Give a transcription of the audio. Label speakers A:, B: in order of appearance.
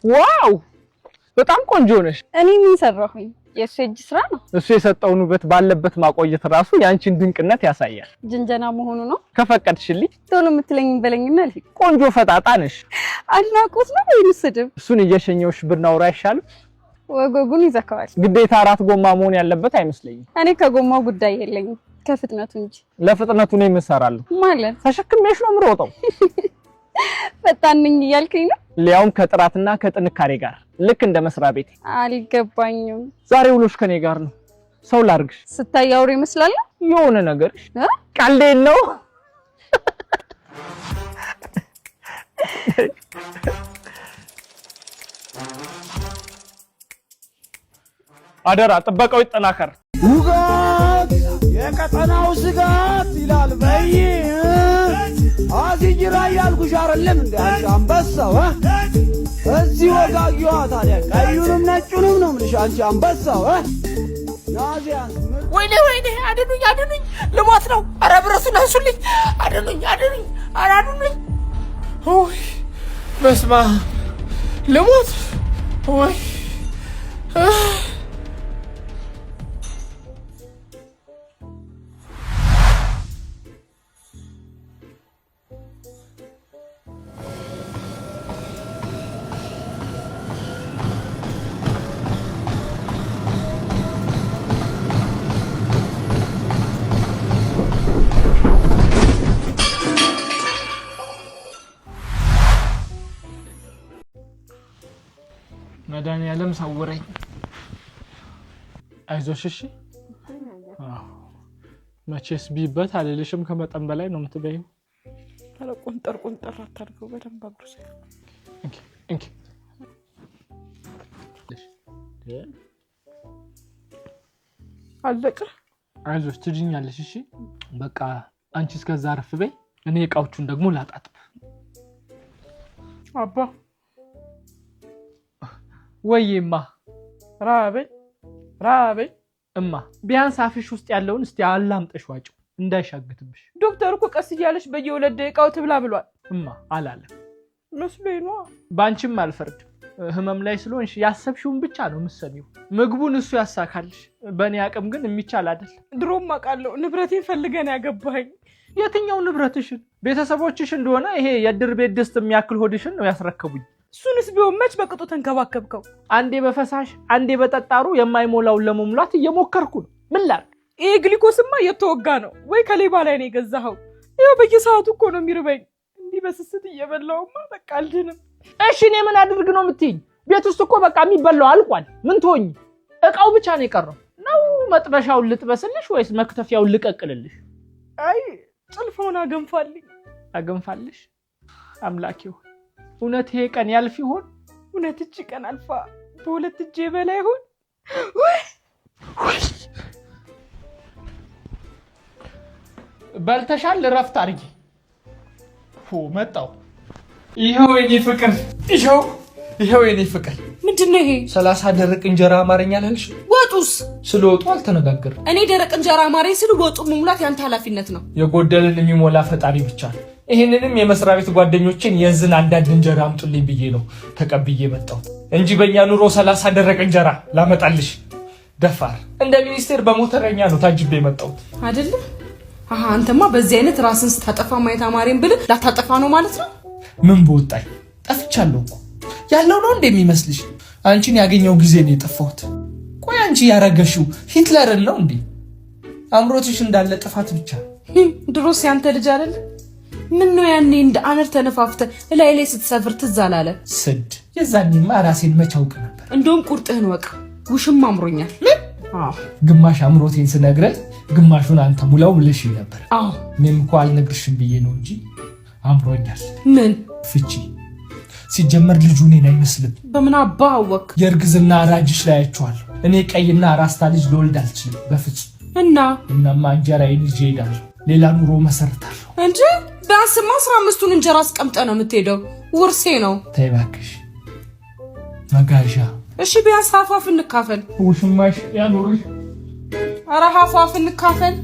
A: ዋው በጣም ቆንጆ ነሽ
B: እኔ ምን ሰራሁኝ የእሱ እጅ ስራ ነው
A: እሱ የሰጠውን ውበት ባለበት ማቆየት ራሱ ያንቺን ድንቅነት ያሳያል
B: ጅንጀና መሆኑ ነው
A: ከፈቀድሽልኝ
B: ቶሎ የምትለኝ በለኝና ልሂድ
A: ቆንጆ ፈጣጣ ነሽ
B: አድናቆት ነው ወይስ ስድብ
A: እሱን እየሸኘውሽ ብናወራ አይሻልም
B: ወጎጉን ይዘካዋል
A: ግዴታ አራት ጎማ መሆን ያለበት አይመስለኝም
B: እኔ ከጎማው ጉዳይ የለኝም ከፍጥነቱ እንጂ
A: ለፍጥነቱ ነው የምሰራለሁ
B: ማለት
A: ተሸክሜሽ ነው ምሮጠው
B: ፈጣን ነኝ እያልከኝ ነው
A: ሊያውም ከጥራትና ከጥንካሬ ጋር ልክ እንደ መስሪያ ቤቴ
B: አልገባኝም
A: ዛሬ ውሎሽ ከኔ ጋር ነው ሰው ላርግሽ
B: ስታይ አውሬ ይመስላል
A: የሆነ ነገርሽ ቀልዴን ነው አደራ ጥበቃው ይጠናከር
C: ውጋት የቀጠናው ስጋት ይላል በይ አዚጅራ ያልኩሽ አይደለም እንዴ አንበሳው እዚህ ወጋጊዋ ታዲያ ቀዩንም ነጩንም ነው ምንሽ አንቺ አንበሳው ናዚያን
D: ወይኔ አድኑኝ ልሞት ነው ኧረ ብረሱን አንሱልኝ አድኑኝ አድኑኝ ኦይ በስማ ልሞት ኦይ
A: መዳን ያለም ሰውረኝ አይዞሽ እሺ መቼስ ቢበት አለልሽም ከመጠን በላይ ነው የምትበይው
D: አለ ቆንጠር አታድርገው በደንብ አብሩስ
A: እንኪ
D: አለቀ
A: አይዞሽ ትድኛለሽ እሺ በቃ አንቺ እስከዛ አረፍ በይ እኔ እቃዎቹን ደግሞ ላጣጥብ
D: አባ
A: ወይማ
D: ራበኝ
A: እማ ቢያንስ አፍሽ ውስጥ ያለውን እስቲ አላምጠሽ ዋጭው እንዳይሻግትብሽ
D: ዶክተር እኮ ቀስ ይያለሽ በየሁለት ደቂቃው ትብላ ብሏል
A: እማ አላለም
D: መስሎኝ ነው
A: ባንቺም አልፈርድ ህመም ላይ ስለሆንሽ ያሰብሽውን ብቻ ነው የምትሰሚው ምግቡን እሱ ያሳካልሽ በእኔ አቅም ግን የሚቻል አይደል
D: ድሮም አውቃለሁ ንብረቴን ፈልገን ያገባኝ
A: የትኛው ንብረትሽን ቤተሰቦችሽ እንደሆነ ይሄ የድር ቤት ድስት የሚያክል ሆድሽን ነው ያስረከቡኝ
D: እሱንስ ቢሆን መች በቅጡ ተንከባከብከው
A: አንዴ በፈሳሽ አንዴ በጠጣሩ የማይሞላውን ለመሙላት እየሞከርኩ ነው ምን ላድርግ
D: ይሄ ግሊኮስማ የተወጋ ነው ወይ ከሌባ ላይ ነው የገዛኸው ይሄው በየሰዓቱ እኮ ነው የሚርበኝ እንዲህ በስስት እየበላውማ በቃ አልድንም
A: እሺ እኔ ምን አድርግ ነው የምትይኝ ቤት ውስጥ እኮ በቃ የሚበላው አልቋል ምን ትሆኝ እቃው ብቻ ነው የቀረው ነው መጥበሻውን ልጥበስልሽ ወይስ መክተፊያውን ልቀቅልልሽ
D: አይ ጭልፎና አገንፋልሽ
A: አምላኬው እውነት ይሄ ቀን ያልፍ ይሆን
D: እውነት እቺ ቀን አልፋ በሁለት እጄ በላይ ይሆን
A: በልተሻል ረፍት አድርጊ መጣው ይሄው የኔ ፍቅር ይሄው የኔ ፍቅር
D: ምንድነው ይሄ
A: 30 ደረቅ እንጀራ አማርኛ አላልሽ
D: ወጡስ
A: ስለወጡ አልተነጋገር
D: እኔ ደረቅ እንጀራ አማርኛ ስለ ወጡ መሙላት ያንተ ኃላፊነት ነው
A: የጎደልን የሚሞላ ፈጣሪ ብቻ ይሄንንም የመስሪያ ቤት ጓደኞችን የዝን አንዳንድ እንጀራ አምጡልኝ ብዬ ነው ተቀብዬ መጣው እንጂ በእኛ ኑሮ 30 ደረቅ እንጀራ ላመጣልሽ ደፋር እንደ ሚኒስቴር በሞተረኛ ነው ታጅቤ መጣው
D: አይደል አንተማ በዚህ አይነት ራስን ስታጠፋ ማየት አማረኝ ብል ላታጠፋ ነው ማለት ነው
A: ምን በወጣኝ ጠፍቻለሁ እኮ ያለው ነው እንደሚመስልሽ አንቺን ያገኘው ጊዜ ነው የጠፋሁት ቆይ አንቺ ያረገሽው ሂትለርን ነው እንዴ አምሮትሽ እንዳለ ጥፋት ብቻ
D: ድሮስ ያንተ ልጅ አይደል ምን ነው ያኔ እንደ አነር ተነፋፍተ ላይ ስትሰፍር ትዛላለ
A: ስድ የዛኔማ ራሴን መቻውቅ ነበር
D: እንደውም ቁርጥህን ወቅ ውሽም አምሮኛል
A: ግማሽ አምሮቴን ስነግረኝ ግማሹን አንተ ሙላው ብለሽ ነበር እኔም እኮ አልነግርሽም ብዬ ነው እንጂ አምሮኛል
D: ምን
A: ፍቺ ሲጀመር ልጁ እኔን አይመስልም
D: በምን አባወክ
A: የርግዝና ራጅሽ ላይ አይቻለሁ እኔ ቀይና ራስታ ልጅ ልወልድ አልችልም በፍጹም እናማ እንጀራዬን ይዤ እሄዳለሁ ሌላ ኑሮ መሰረታለሁ
D: እንጂ ዳስማ 15ቱን እንጀራ አስቀምጠ ነው የምትሄደው ውርሴ ነው
A: ተይ እባክሽ መጋዣ
D: እሺ ቢያንስ ሀፋፍ እንካፈል
A: ውሽማሽ ያኖርሽ
D: ኧረ ሀፋፍ እንካፈል